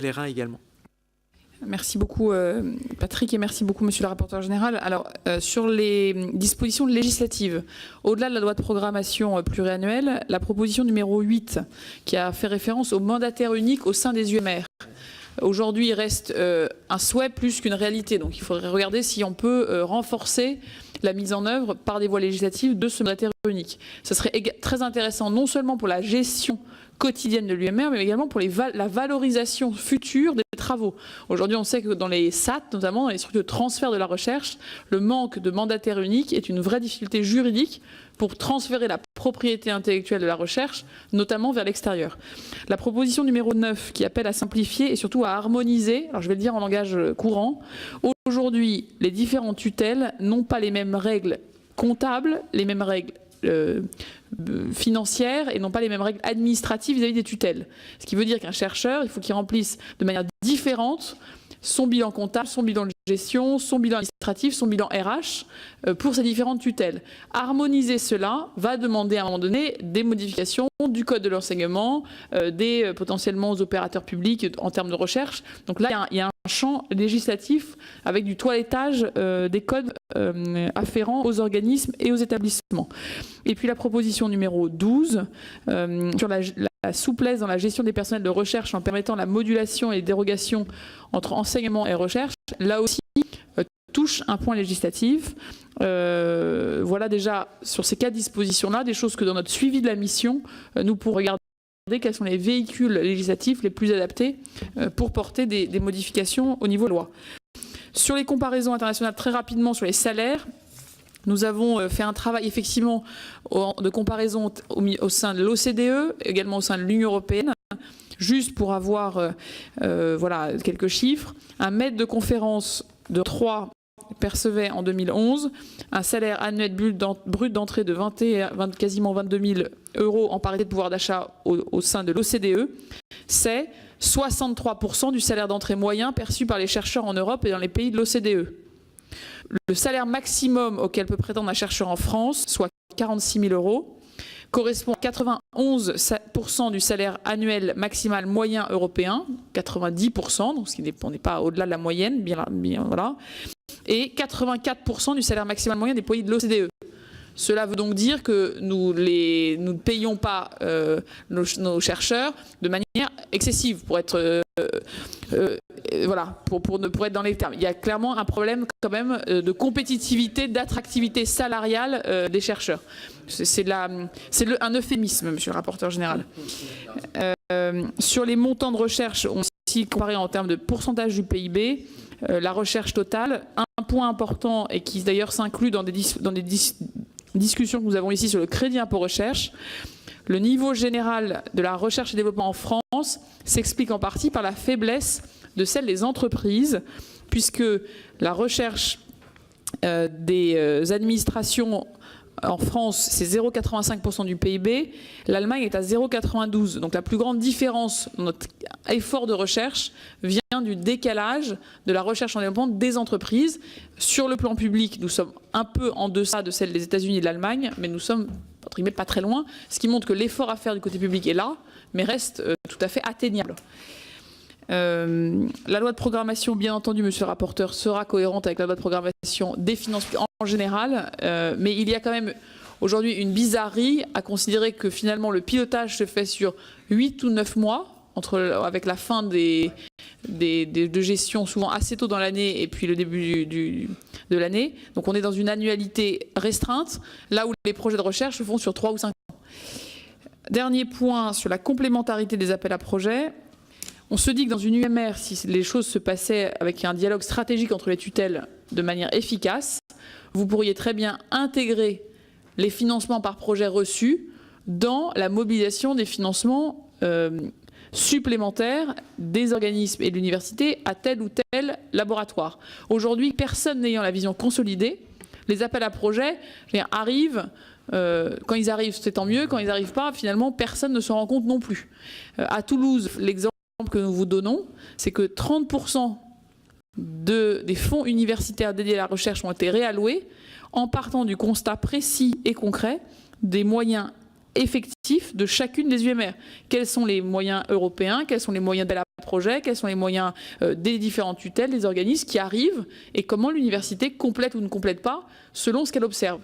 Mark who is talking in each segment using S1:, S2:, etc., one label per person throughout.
S1: LRA également.
S2: Merci beaucoup Patrick et merci beaucoup monsieur le rapporteur général. Alors sur les dispositions législatives, au-delà de la loi de programmation pluriannuelle, la proposition numéro 8 qui a fait référence au mandataire unique au sein des UMR. Aujourd'hui, il reste un souhait plus qu'une réalité. Donc il faudrait regarder si on peut renforcer la mise en œuvre par des voies législatives de ce mandataire unique. Ce serait très intéressant non seulement pour la gestion quotidienne de l'UMR, mais également pour la valorisation future des travaux. Aujourd'hui, on sait que dans les SAT, notamment dans les structures de transfert de la recherche, le manque de mandataire unique est une vraie difficulté juridique pour transférer la propriété intellectuelle de la recherche, notamment vers l'extérieur. La proposition numéro 9 qui appelle à simplifier et surtout à harmoniser, alors je vais le dire en langage courant, aujourd'hui, les différentes tutelles n'ont pas les mêmes règles comptables, les mêmes règles financières et non pas les mêmes règles administratives vis-à-vis des tutelles. Ce qui veut dire qu'un chercheur, il faut qu'il remplisse de manière différente son bilan comptable, son bilan de gestion, son bilan administratif, son bilan RH pour ces différentes tutelles. Harmoniser cela va demander à un moment donné des modifications du code de l'enseignement, potentiellement aux opérateurs publics en termes de recherche. Donc là, il y a un champ législatif avec du toilettage des codes afférents aux organismes et aux établissements. Et puis la proposition numéro 12 sur la souplesse dans la gestion des personnels de recherche en permettant la modulation et les dérogations entre enseignement et recherche, là aussi touche un point législatif. Voilà déjà sur ces 4 dispositions-là, des choses que dans notre suivi de la mission, nous pourrons regarder quels sont les véhicules législatifs les plus adaptés pour porter des modifications au niveau loi. Sur les comparaisons internationales, très rapidement sur les salaires, nous avons fait un travail effectivement de comparaison au sein de l'OCDE, également au sein de l'Union européenne, juste pour avoir voilà, quelques chiffres. Un maître de conférence de 3 percevait en 2011 un salaire annuel brut d'entrée de quasiment 22 000 € en parité de pouvoir d'achat au sein de l'OCDE. C'est 63% du salaire d'entrée moyen perçu par les chercheurs en Europe et dans les pays de l'OCDE. Le salaire maximum auquel peut prétendre un chercheur en France, soit 46 000 €, correspond à 91% du salaire annuel maximal moyen européen, 90%, donc on n'est pas au-delà de la moyenne, bien voilà, et 84% du salaire maximal moyen des pays de l'OCDE. Cela veut donc dire que nous ne payons pas nos chercheurs de manière excessive pour être voilà, pour être dans les termes. Il y a clairement un problème quand même de compétitivité, d'attractivité salariale des chercheurs. C'est un euphémisme, monsieur le rapporteur général. Sur les montants de recherche, on aussi comparé en termes de pourcentage du PIB, la recherche totale, un point important et qui d'ailleurs s'inclut dans des discussions que nous avons ici sur le crédit impôt recherche. Le niveau général de la recherche et développement en France s'explique en partie par la faiblesse de celle des entreprises, puisque la recherche des administrations en France, c'est 0,85% du PIB. L'Allemagne est à 0,92%. Donc la plus grande différence dans notre effort de recherche vient du décalage de la recherche en développement des entreprises. Sur le plan public, nous sommes un peu en deçà de celle des États-Unis et de l'Allemagne, mais nous sommes entre guillemets pas très loin, ce qui montre que l'effort à faire du côté public est là, mais reste tout à fait atteignable. La loi de programmation, bien entendu, monsieur le rapporteur, sera cohérente avec la loi de programmation des finances en général, mais il y a quand même aujourd'hui une bizarrerie à considérer que finalement le pilotage se fait sur 8 ou 9 mois, avec la fin de gestion souvent assez tôt dans l'année et puis le début de l'année. Donc on est dans une annualité restreinte, là où les projets de recherche se font sur 3 ou 5 ans. Dernier point sur la complémentarité des appels à projets. On se dit que dans une UMR, si les choses se passaient avec un dialogue stratégique entre les tutelles de manière efficace, vous pourriez très bien intégrer les financements par projet reçus dans la mobilisation des financements supplémentaires des organismes et de l'université à tel ou tel laboratoire. Aujourd'hui, personne n'ayant la vision consolidée, les appels à projets arrivent. Quand ils arrivent, c'est tant mieux. Quand ils n'arrivent pas, finalement, personne ne s'en rend compte non plus. À Toulouse, l'exemple que nous vous donnons, c'est que 30% des fonds universitaires dédiés à la recherche ont été réalloués en partant du constat précis et concret des moyens effectif de chacune des UMR. Quels sont les moyens européens, quels sont les moyens d'appel à projet, quels sont les moyens des différentes tutelles, des organismes qui arrivent, et comment l'université complète ou ne complète pas selon ce qu'elle observe.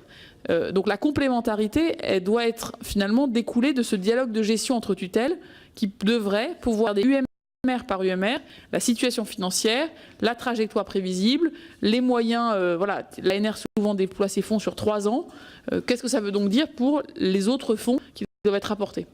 S2: Donc la complémentarité, elle doit être finalement découlée de ce dialogue de gestion entre tutelles qui devrait pouvoir des UMR par UMR, la situation financière, la trajectoire prévisible, les moyens, voilà, l'ANR souvent déploie ses fonds sur 3 ans. Qu'est-ce que ça veut donc dire pour les autres fonds qui doivent être apportés ?